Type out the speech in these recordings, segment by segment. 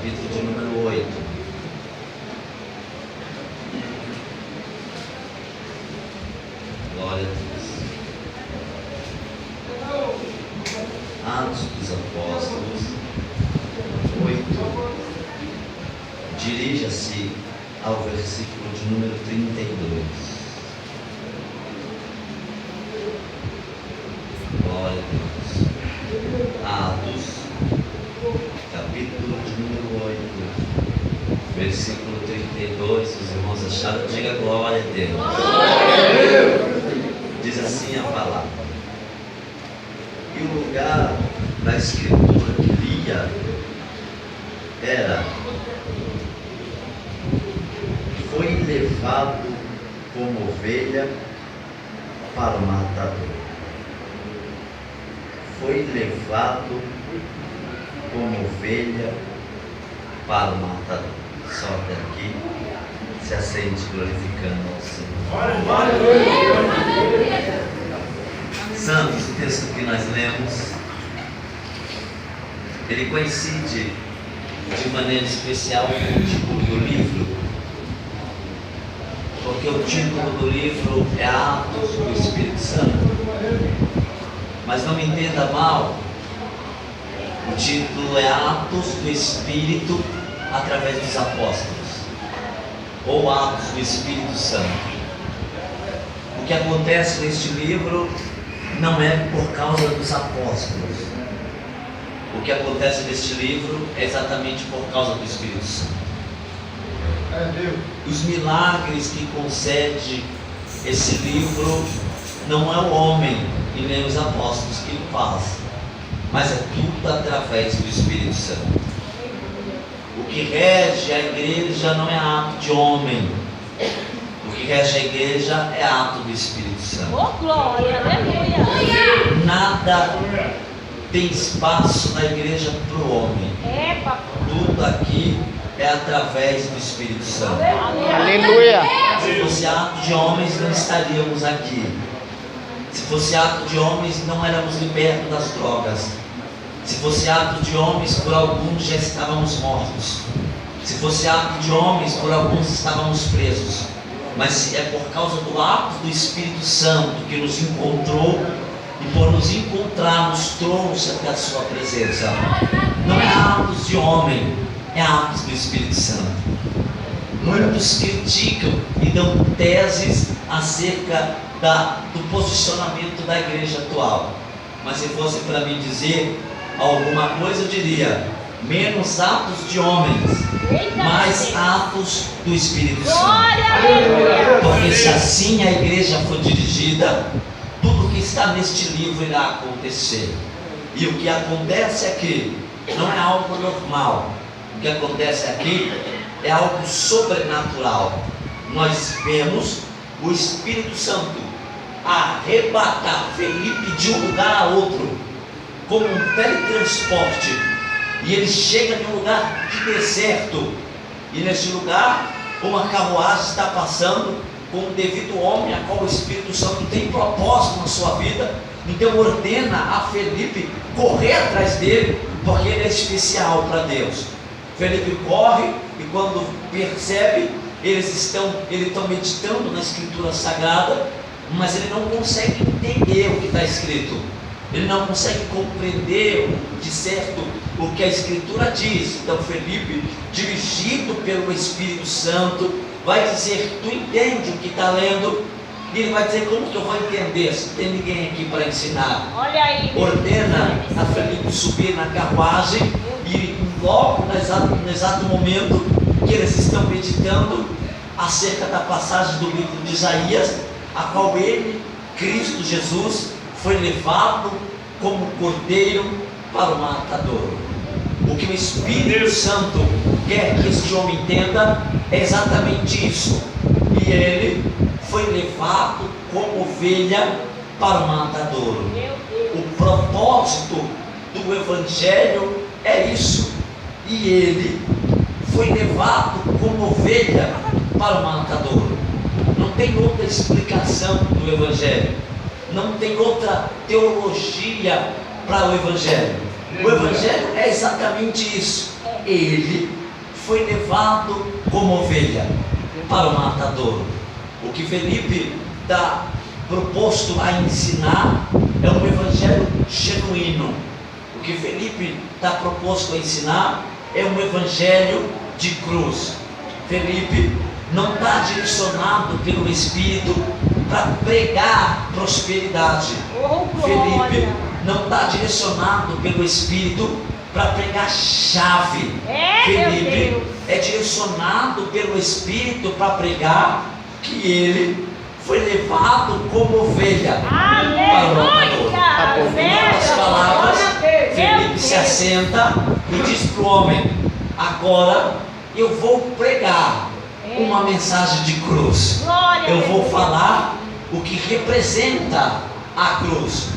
capítulo de número 8. Glória a Deus. Atos dos Apóstolos 8. Dirija-se ao versículo de número 32. Glória a Deus. Atos, capítulo de número 8, versículo 32. Os irmãos acharam? Diga glória a Deus. Diz assim a palavra: e o lugar da escritura que lia era: foi levado como ovelha para o matador. Foi levado como ovelha para o matador. Só até aqui se acende glorificando ao Senhor. Santos, o texto que nós lemos, ele coincide de maneira especial com o título do livro, porque o título do livro é Atos do Espírito Santo. Mas não me entenda mal, o título é Atos do Espírito através dos Apóstolos, ou Atos do Espírito Santo. O que acontece neste livro não é por causa dos apóstolos. O que acontece neste livro é exatamente por causa do Espírito Santo. Os milagres que concede esse livro não é o homem e nem os apóstolos que faz, mas é tudo através do Espírito Santo. O que rege a igreja não é ato de homem, o que rege a igreja é ato do Espírito Santo. Oh, glória, aleluia! Nada tem espaço na igreja para o homem. Tudo aqui é através do Espírito Santo. Aleluia! Se fosse ato de homens, não estaríamos aqui. Se fosse ato de homens, não éramos libertos das drogas. Se fosse ato de homens, por alguns já estávamos mortos. Se fosse ato de homens, por alguns estávamos presos. Mas é por causa do ato do Espírito Santo que nos encontrou e por nos encontrar nos trouxe até a sua presença. Não é atos de homem, é atos do Espírito Santo. Muitos criticam e dão teses acerca do posicionamento da igreja atual. Mas se fosse para mim dizer alguma coisa, eu diria: menos atos de homens, mais atos do Espírito Santo. Porque se assim a igreja for dirigida, tudo que está neste livro irá acontecer. E o que acontece aqui não é algo normal. O que acontece aqui é algo sobrenatural. Nós vemos o Espírito Santo arrebatar Felipe de um lugar a outro, como um teletransporte, e ele chega em um lugar de deserto, e nesse lugar uma carruagem está passando com o devido homem a qual o Espírito Santo tem propósito na sua vida. Então ordena a Felipe correr atrás dele, porque ele é especial para Deus. Felipe corre, e quando percebe, eles estão meditando na Escritura Sagrada, mas ele não consegue entender o que está escrito. Ele não consegue compreender de certo o que a Escritura diz. Então Felipe, dirigido pelo Espírito Santo, vai dizer: tu entende o que está lendo? E ele vai dizer: como que eu vou entender se não tem ninguém aqui para ensinar? Olha aí. Ordena a Felipe subir na carruagem, e logo no exato momento que eles estão meditando acerca da passagem do livro de Isaías, a qual ele, Cristo Jesus, foi levado como cordeiro para o matador. O que o Espírito Santo quer que este homem entenda é exatamente isso. E ele foi levado como ovelha para o matador. O propósito do Evangelho é isso. E ele foi levado como ovelha para o matador. Não tem outra explicação do Evangelho. Não tem outra teologia para o Evangelho. O Evangelho é exatamente isso. ele foi levado como ovelha para o matadouro. O que Felipe está proposto a ensinar é um evangelho genuíno. O que Felipe está proposto a ensinar é um evangelho de cruz. Felipe não está direcionado pelo Espírito para pregar prosperidade. Felipe não está direcionado pelo Espírito para pregar chave. Felipe é direcionado pelo Espírito para pregar que ele foi levado como ovelha para o matadouro. Em outras palavras, Felipe se assenta e diz para o homem: agora eu vou pregar uma mensagem de cruz. Eu vou falar o que representa a cruz.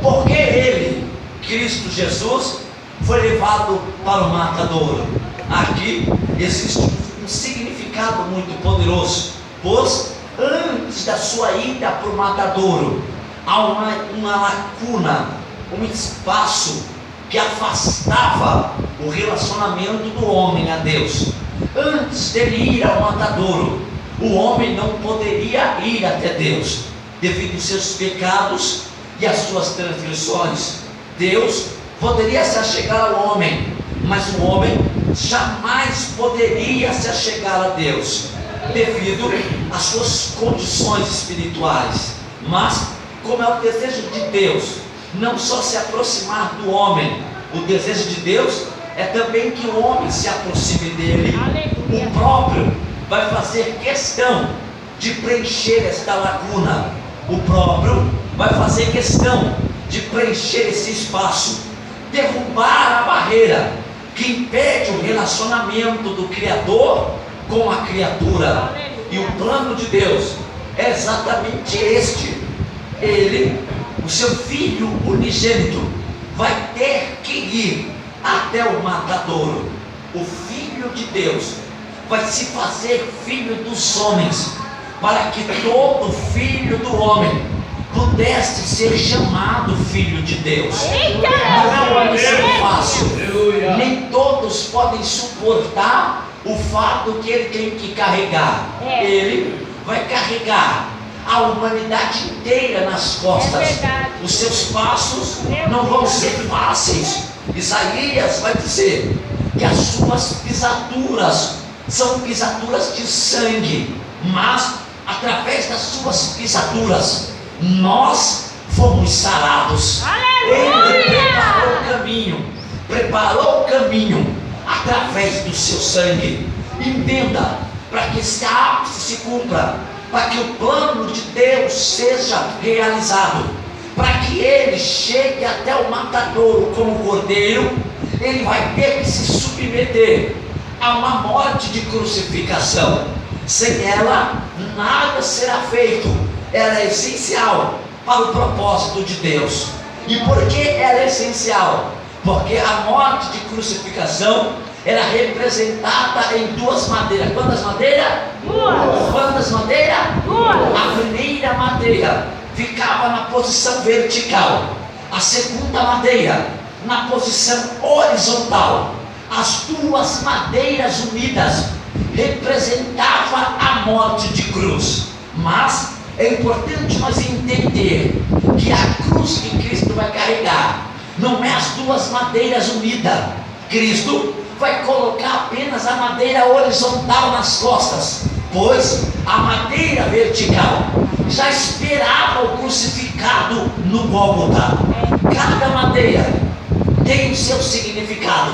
Porque ele, Cristo Jesus, foi levado para o matadouro. Aqui existe um significado muito poderoso, pois antes da sua ida para o matadouro há uma lacuna, um espaço que afastava o relacionamento do homem a Deus. Antes dele ir ao matadouro, o homem não poderia ir até Deus devido aos seus pecados e às suas transgressões. Deus poderia se achegar ao homem, mas o homem jamais poderia se achegar a Deus devido às suas condições espirituais. Mas como é o desejo de Deus não só se aproximar do homem, o desejo de Deus é também que o homem se aproxime dele. O próprio vai fazer questão de preencher esta lacuna. O próprio vai fazer questão de preencher esse espaço, derrubar a barreira que impede o relacionamento do Criador com a criatura. E o plano de Deus é exatamente este. Ele, o seu Filho unigênito, vai ter que ir até o matadouro. O Filho de Deus vai se fazer filho dos homens, para que todo filho do homem pudesse ser chamado filho de Dedeus. Não é uma missão fácil. Nem todos podem suportar o fato que ele tem que carregar. Ele vai carregar a humanidade inteira nas costas. Os seus passos não vão ser fáceis. Isaías vai dizer que as suas pisaduras são pisaduras de sangue, mas através das suas pisaduras nós fomos sarados. Ele preparou o caminho através do seu sangue. Entenda, para que esse ápice se cumpra, para que o plano de Deus seja realizado, para que ele chegue até o matadouro como cordeiro, ele vai ter que se submeter a uma morte de crucificação. Sem ela, nada será feito. Ela é essencial para o propósito de Deus. E por que ela é essencial? Porque a morte de crucificação era representada em duas madeiras. Quantas madeiras? Duas. Quantas madeiras? Duas. A primeira madeira ficava na posição vertical, a segunda madeira na posição horizontal. As duas madeiras unidas representavam a morte de cruz. Mas é importante nós entender que a cruz que Cristo vai carregar não é as duas madeiras unidas. Cristo vai colocar apenas a madeira horizontal nas costas, pois a madeira vertical já esperava o crucificado no Gólgota. Cada madeira tem o seu significado.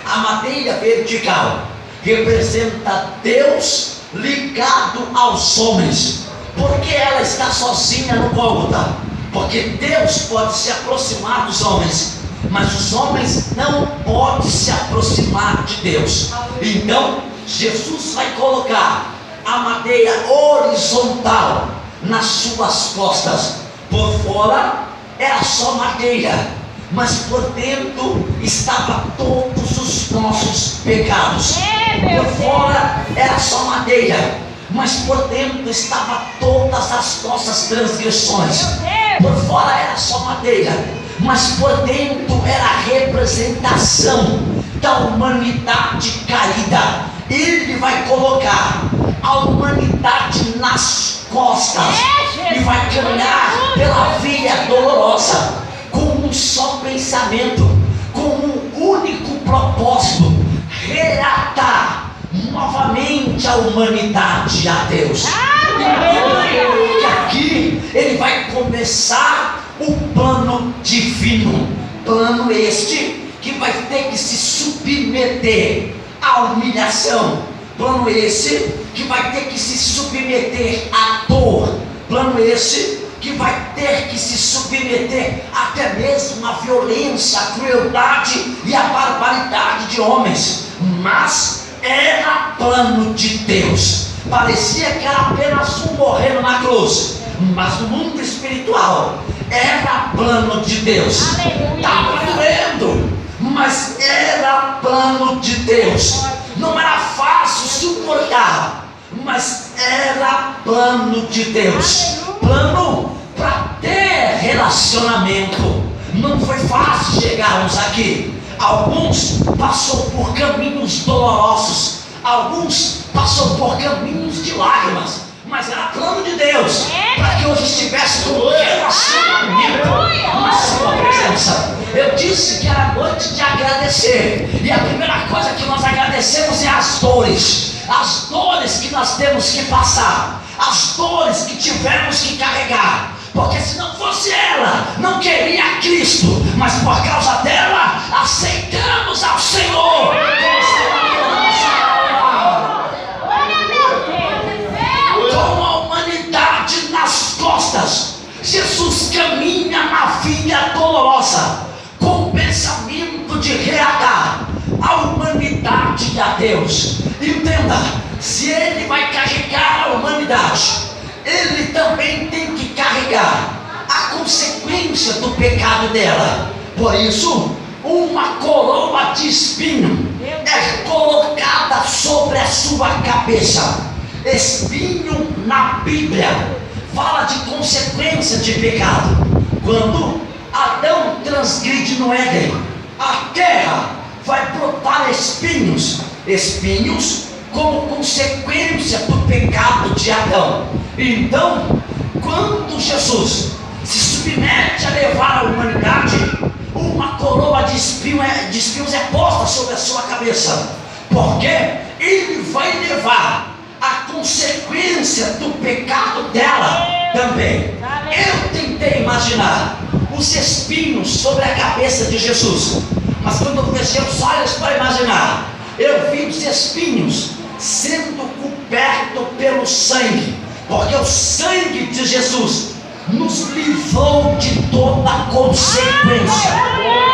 A madeira vertical representa Deus ligado aos homens. Por que ela está sozinha no Gólgota? Porque Deus pode se aproximar dos homens, mas os homens não podem se aproximar de Deus. Então Jesus vai colocar a madeira horizontal nas suas costas. Por fora era só madeira, mas por dentro estava todos os nossos pecados. Por fora era só madeira, mas por dentro estava todas as nossas transgressões. Por fora era só madeira, mas por dentro era a representação da humanidade caída. Ele vai colocar a humanidade nas costas e vai caminhar pela via dolorosa com um só pensamento, com um único propósito: reatar novamente a humanidade a Deus. E aqui ele vai começar o plano divino, plano este que vai ter que se submeter à humilhação, plano esse que vai ter que se submeter à dor, plano esse que vai ter que se submeter até mesmo à violência, à crueldade e à barbaridade de homens. Mas era plano de Deus. Parecia que era apenas um morrendo na cruz, mas no mundo espiritual era plano de Deus. Estava doendo, mas era plano de Deus. Não era fácil suportar, mas era plano de Deus. Plano para ter relacionamento. Não foi fácil chegarmos aqui. Alguns passou por caminhos dolorosos, alguns passou por caminhos de lágrimas, mas era plano de Deus para que hoje estivesse com um relacionamento na sua presença. Eu disse que era noite de agradecer, e a primeira coisa que nós agradecemos é as dores que nós temos que passar, as dores que tivemos que carregar. Porque se não fosse ela, não queria Cristo, mas por causa dela, aceitamos ao Senhor. Com a humanidade nas costas, Jesus caminha na via dolorosa, com o pensamento de reatar a humanidade a Deus. Entenda, se ele vai carregar a humanidade, ele também tem que carregar a consequência do pecado dela. Por isso, uma coroa de espinho é colocada sobre a sua cabeça. Espinho na Bíblia fala de consequência de pecado. Quando Adão transgride no Éden, a terra vai brotar espinhos como consequência do pecado de Adão. Então, quando Jesus se submete a levar a humanidade, uma coroa de espinhos é posta sobre a sua cabeça, porque ele vai levar a consequência do pecado dela também. Eu tentei imaginar os espinhos sobre a cabeça de Jesus, mas quando eu fechei os olhos para imaginar, eu vi os espinhos sendo cobertos pelo sangue, porque o sangue de Jesus nos livrou de toda consequência.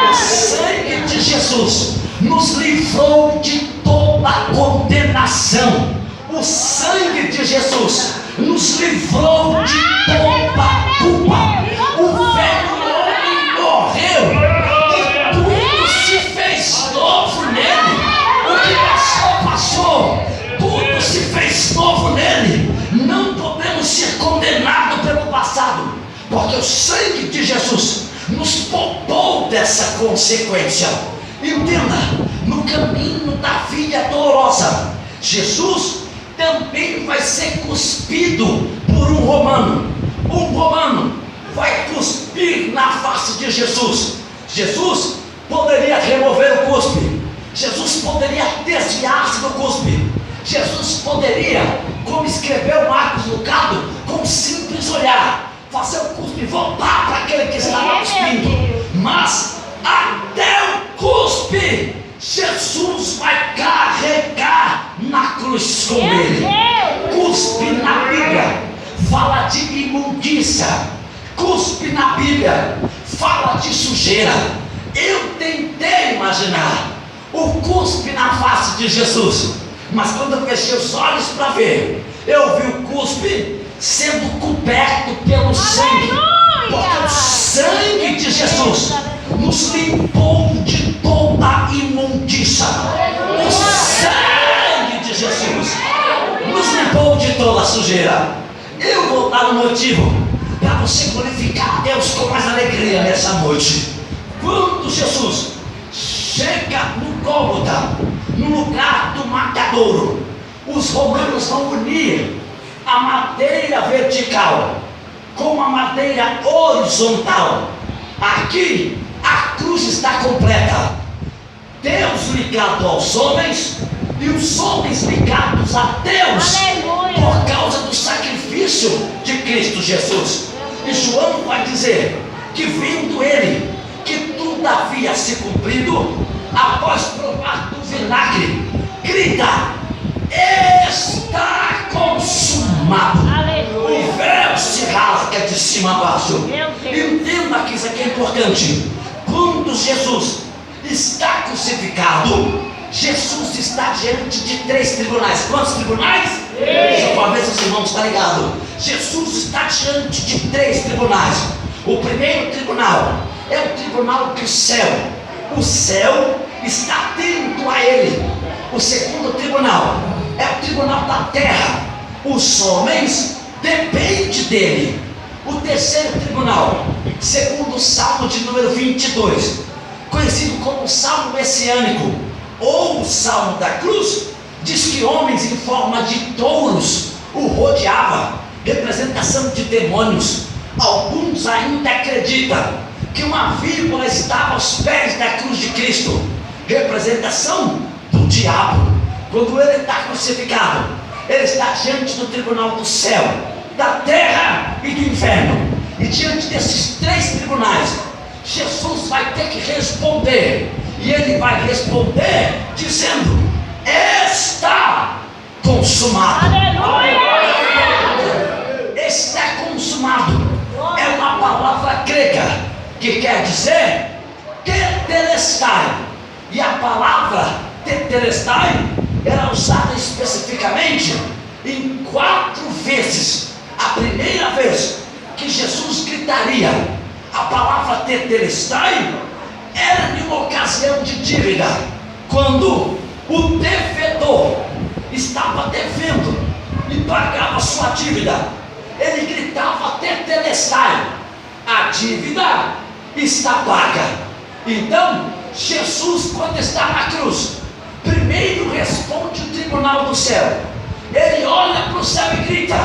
O sangue de Jesus nos livrou de toda condenação. O sangue de Jesus nos livrou de toda culpa. O velho homem morreu e tudo se fez novo nele. O que passou, tudo se fez novo nele. Não podemos ser condenados pelo passado, porque o sangue de Jesus nos poupou dessa consequência. Entenda, no caminho da via dolorosa, Jesus também vai ser cuspido por um romano. Um romano vai cuspir na face de Jesus. Jesus poderia remover o cuspe, Jesus poderia desviar-se do cuspe, Jesus poderia, como escreveu Marcos Lucado, com um simples olhar, fazer o cuspe voltar para aquele que estava cuspindo. Mas até o cuspe, Jesus vai carregar na cruz com ele. Cuspe na Bíblia fala de imundícia. Cuspe na Bíblia fala de sujeira. Eu tentei imaginar o cuspe na face de Jesus, mas quando eu fechei os olhos para ver, eu vi o cuspe sendo coberto pelo sangue, porque o sangue de Jesus nos limpou de toda imundícia. O sangue de Jesus nos limpou de toda sujeira. Eu vou dar um motivo para você glorificar a Deus com mais alegria nessa noite. Quando Jesus chega no Gólgota, no lugar do matadouro, os romanos vão unir a madeira vertical com a madeira horizontal. Aqui a cruz está completa. Deus ligado aos homens e os homens ligados a Deus. Aleluia. Por causa do sacrifício de Cristo Jesus. E João vai dizer que vindo ele, que tudo havia se cumprido, após provar do vinagre, grita: está consumado. Aleluia. O véu se rasga de cima a baixo. Meu Deus. Entenda que isso aqui é importante. Quando Jesus está crucificado, Jesus está diante de 3 tribunais. Quantos tribunais? Deixa eu ver se os irmãos estão ligados. Jesus está diante de 3 tribunais. O primeiro tribunal é o tribunal do céu. O céu está atento a ele. O segundo tribunal é o tribunal da terra. Os homens dependem dele. O terceiro tribunal, segundo o Salmo de número 22, conhecido como Salmo Messiânico, ou o Salmo da Cruz, diz que homens em forma de touros o rodeavam, representação de demônios. Alguns ainda acreditam que uma vírgula estava aos pés da cruz de Cristo, representação do diabo. Quando ele está crucificado, ele está diante do tribunal do céu, da terra e do inferno. E diante desses 3 tribunais, Jesus vai ter que responder. E ele vai responder dizendo: está consumado. Aleluia. Está consumado é uma palavra grega que quer dizer tetelestai. E a palavra tetelestai era usada especificamente em 4 vezes. A primeira vez que Jesus gritaria a palavra tetelestai era em uma ocasião de dívida, quando o devedor estava devendo e pagava sua dívida. Ele gritava tetelestai: a dívida está paga. Então Jesus, quando está na cruz, primeiro responde o tribunal do céu. Ele olha para o céu e grita: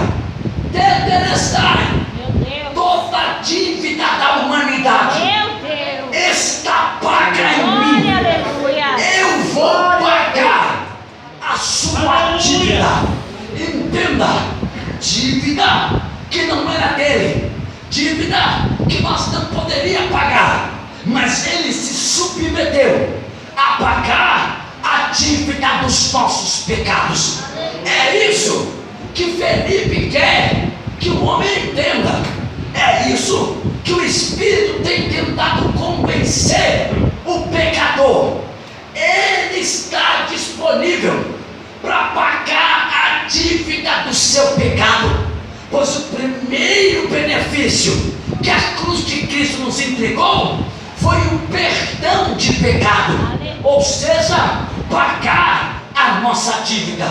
tetelestai. Meu Deus. Toda a dívida da humanidade Meu Deus. está paga em mim. Glória, aleluia. Eu vou pagar a sua dívida. Entenda: dívida que não era dele, dívida que nós não poderíamos pagar, mas ele se submeteu a pagar a dívida dos nossos pecados. É isso que Felipe quer que o homem entenda. É isso que o Espírito tem tentado convencer o pecador. Ele está disponível para pagar a dívida do seu pecado, pois o primeiro benefício que a cruz de Cristo nos entregou foi o perdão de pecado, ou seja, pagar a nossa dívida.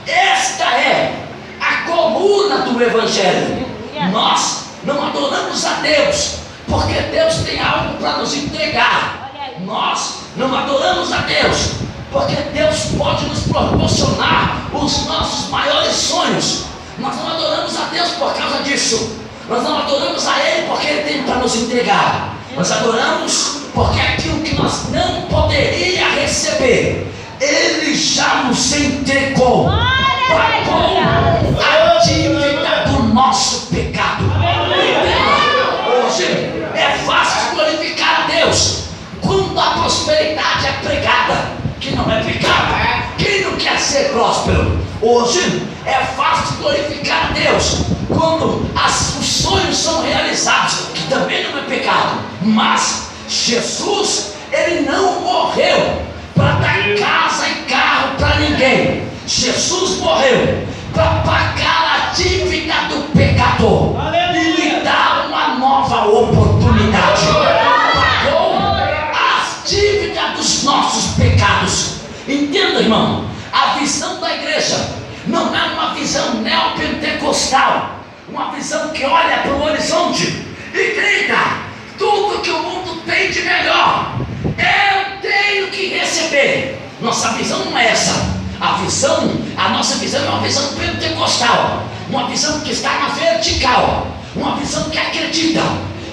Esta é a coluna do Evangelho. Nós não adoramos a Deus porque Deus tem algo para nos entregar. Nós não adoramos a Deus porque Deus pode nos proporcionar os nossos maiores sonhos. Nós não adoramos a Deus por causa disso. Nós não adoramos a Ele porque Ele tem para nos entregar. Nós adoramos porque aquilo que nós não poderíamos receber, Ele já nos entregou. Pagou a dívida do nosso pecado. Hoje é fácil glorificar a Deus quando a prosperidade é pregada, que não é pecado. Quem não quer ser próspero? Hoje é fácil glorificar a Deus quando os sonhos são realizados, que também não é pecado. Mas Jesus, Ele não morreu para dar casa e carro para ninguém. Jesus morreu para pagar a dívida do pecador e lhe dar uma nova oportunidade. Pagou as dívidas dos nossos pecados. Entenda, irmão, a visão da igreja não é uma visão neopentecostal, uma visão que olha para o horizonte e grita tudo que o mundo tem de melhor. Eu tenho que receber. Nossa visão não é essa. A nossa visão é uma visão pentecostal, uma visão que está na vertical, uma visão que acredita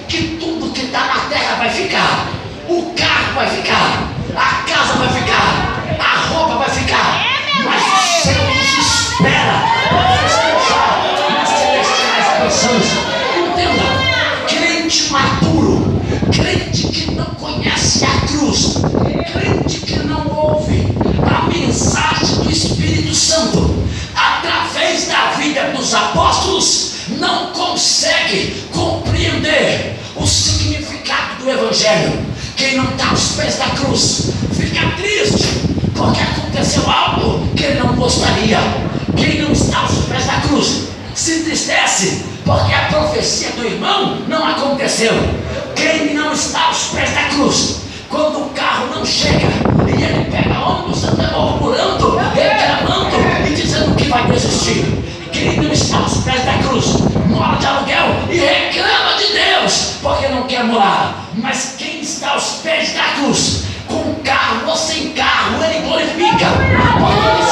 que tudo que está na terra vai ficar, o carro vai ficar, a casa vai ficar, a roupa vai ficar, mas o céu nos espera para descansar nas celestiais canções. Entenda, crente maduro, crente que não conhece a cruz, crente que não ouve a mensagem do Espírito Santo através da vida dos apóstolos, não consegue compreender o significado do Evangelho. Quem não está aos pés da cruz fica triste porque aconteceu algo que ele não gostaria. Quem não está aos pés da cruz se entristece porque a profecia do irmão não aconteceu. Quem não está aos pés da cruz, quando o carro não chega e ele pega ônibus, anda murmurando, reclamando e dizendo que vai desistir. Quem não está aos pés da cruz mora de aluguel e reclama de Deus porque não quer morar. Mas quem está aos pés da cruz, com carro ou sem carro, ele glorifica, porque ele